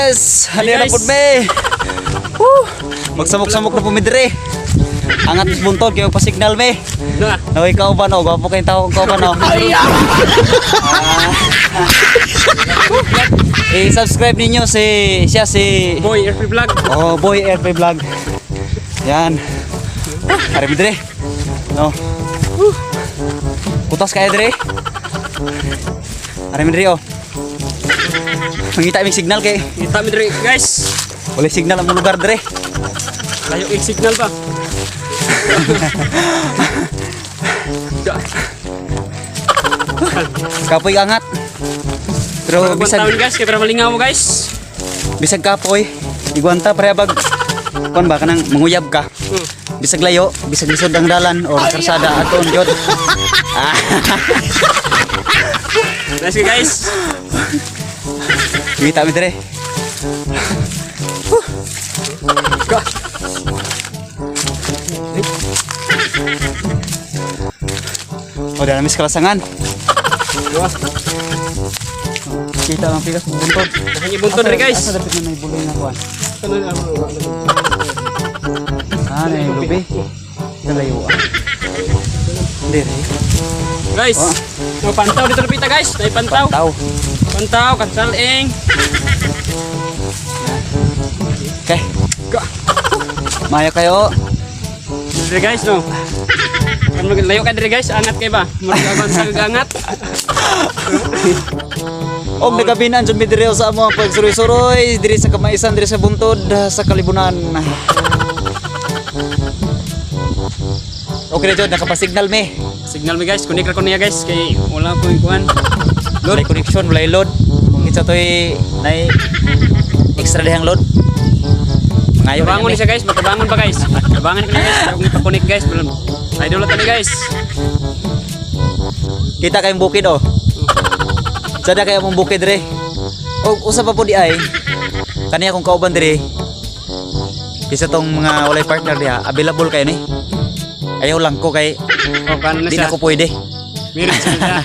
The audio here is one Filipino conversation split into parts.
guys, Hi, halina guys. po me. Magsamok-samok na po mi dire. Angat is buntod kayo pa signal me. Na. Naway kauban oh, gwapo kayong tao kauban oh. I-subscribe ninyo si Boy RP Vlog. Oh, Boy RP Vlog. Yan. Ari mi dire. No. Putas kaya dire. Ari mi dire oh. Mangita mi signal kay Kita mi diri guys. wala signal ang lugar dire. Layo yung signal ba? Kapoy angat. Pero Bisag bisag guys, kaya para malingaw mo guys. bisag kapoy. Iguanta parebag. Kon ba kanang manguyab ka. Bisag layo, bisag lisod ang dalan o karsada aton jud. Nice guys. Kita mi dire. Oh, dah namis kalasangan. Kita lang pikas buntod. Hanya buntod diri guys. Asa dapat na may buloy na kuan. Ah, na yung lubi. Dalayo ah. Dire. Guys. Oh, pantaw dito napita guys. May pantaw. Tao. Pantaw, kansaling. Okay. Maya kayo. Diri guys no. Kan layo ka diri guys, angat kay ba? Magkaban sa angat. Og nagabinan jud mi dire sa amo ang pagsuroy-suroy diri sa kamaisan diri sa buntod sa kalibunan. Okay jud nakapasignal mi. Signal mi guys, kunik ra ko niya guys kay wala ko ikuan. Load connection wala load. Kung kitsa toy nay extra dihang load. Mangayo Bangon ni siya guys, makabangon pa guys. Kabangan ko na guys, kung ipakunik guys, belum. Idol na guys. Kita kayong bukid oh. Sada kayo mong bukid dire. Og usa pa po di ay. Kaniya kung kauban dire. Bisa tong mga walay partner diha, available kayo ni. Ayaw lang ko kay Oh, kan na di siya. na ko pwede. Meron siya.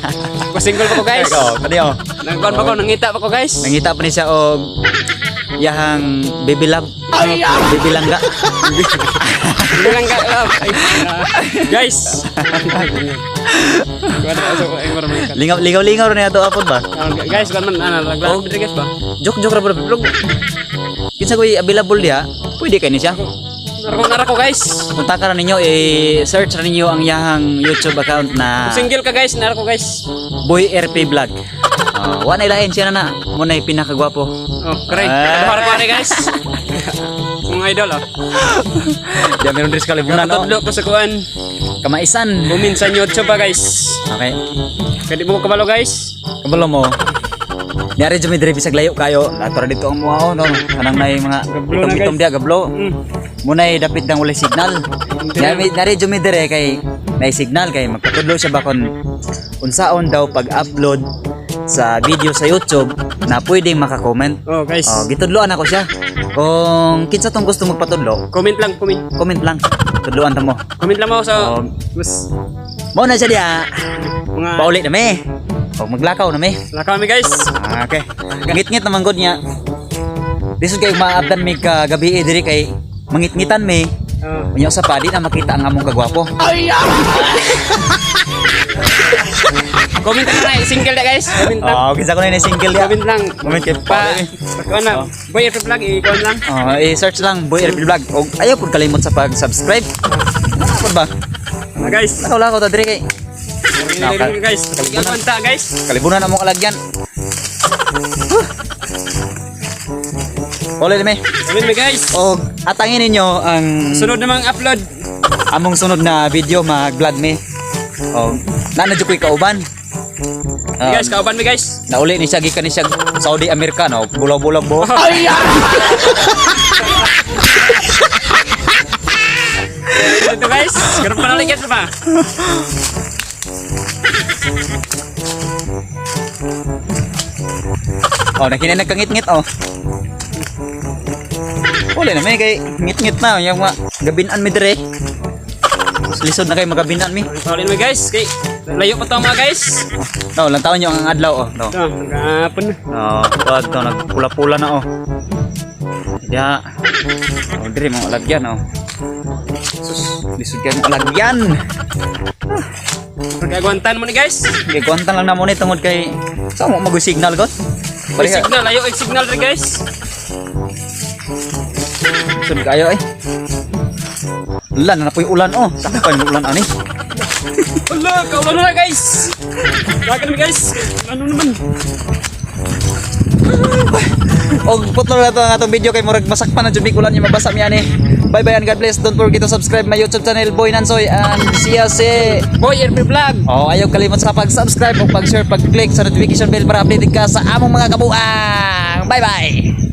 Ko single pa ko guys. Oh, kaniya oh. Nagkuan pa ko, nangita pa ko guys. Nangita pa ni siya og yahang baby love. Baby langga. Bilang ka guys. Kuan ra so ay marami. Lingaw rin ato apod ba? Guys, kan man ana laglag diri guys ba. Joke ra ba vlog. Kinsa ko available diha? Pwede kay ni siya. Nara ko guys. Punta ka ra ninyo i-search ra ninyo ang yahang YouTube account na Single ka guys, nara ko guys. Boy RP Vlog. Wala ilahin siya na mo na pinakagwapo. Oh, kare. Para ko ni guys. Mga idol oh. Diya meron rin sa kalibunan no. Tudlo ko sa kuan. Kamaisan. Bumin sa YouTube ba guys. Okay. Pwede mo ko kabalo guys. Kabalo mo. Diari jud mi dire bisag layo kayo. Ato ra dito ang muao no. Kanang nay mga Gablo na, itom-itom guys. dia gablo. Munay dapit nang wala signal. Diari jud mi dire kay nay signal kay magpatudlo siya ba kon unsaon daw pag-upload sa video sa YouTube na pwedeng maka-comment. Oh guys. Oh, gitudloan ako siya. Kung kinsa tong gusto magpatudlo, Comment lang, comment. comment lang. Tudloan ta mo. Comment lang mo sa Oh, mas mao na siya diha. mga Pauli na me. O maglakaw na me. lakaw mi guys. Okay. Ngit-ngit naman god niya. Lisod kay maabdan mi ka gabi diri kay mangit-ngitan mi. Oh. Unya sa padi na makita ang among kagwapo. Comment lang na single na guys. Comment lang. Oh, kinsa ko na ni single dia. Comment lang. Comment kay Pa. pa. Kuan na. Boy RP Vlog i-kuan lang. Oh, i-search lang Boy RP Vlog. Og ayaw pud kalimot sa pag-subscribe. Ano ba? Ah, guys. Lakaw-lakaw ta diri kay Guys. Kalibunan ta guys. kalibunan na mong alagyan. Ole me. Comment mi guys. Og atangin ninyo ang Sunod namang upload. among sunod na video mag-vlog me. Og nana jud ko'y kauban. Guys, kauban mi guys. Nauli ni siya gikan ni siya Saudi America no, bulaw-bulaw bo. Ito guys. Karon pa naligyan pa. Oh, nakinay nagkangit-ngit oh. Uli na may kay ngit-ngit na yung mga gabinan mi dire. Lisod na kay magabinan mi. Paulin mi guys. Kay Layo pa to mga guys. No, lang taon yung ang adlaw oh. No. Ito, nagkapon na. No, wag to nagpula-pula na oh. Ya. Oh, dire mo lagyan oh. Sus, lisod kay mo lagyan. Magkagwantan mo ni guys. Gigwantan lang na mo ni tungod kay sa mo mag-signal god. May signal, layo ay signal rin guys. Lisod kayo eh. Ulan na po yung ulan oh. Saka pa yung ulan ani. Wala, kaulan na guys. Bakit naman guys? Ano naman? Og putol na to ang atong video kay murag masakpan na jud ulan yung mabasa mi ani. Bye bye and God bless. Don't forget to subscribe my YouTube channel Boy Nansoy and siya si Boy, RP Vlog. oh, ayaw kalimot sa pag-subscribe o pag-share, pag-click sa notification bell para updated ka sa among mga kabuang. Bye bye.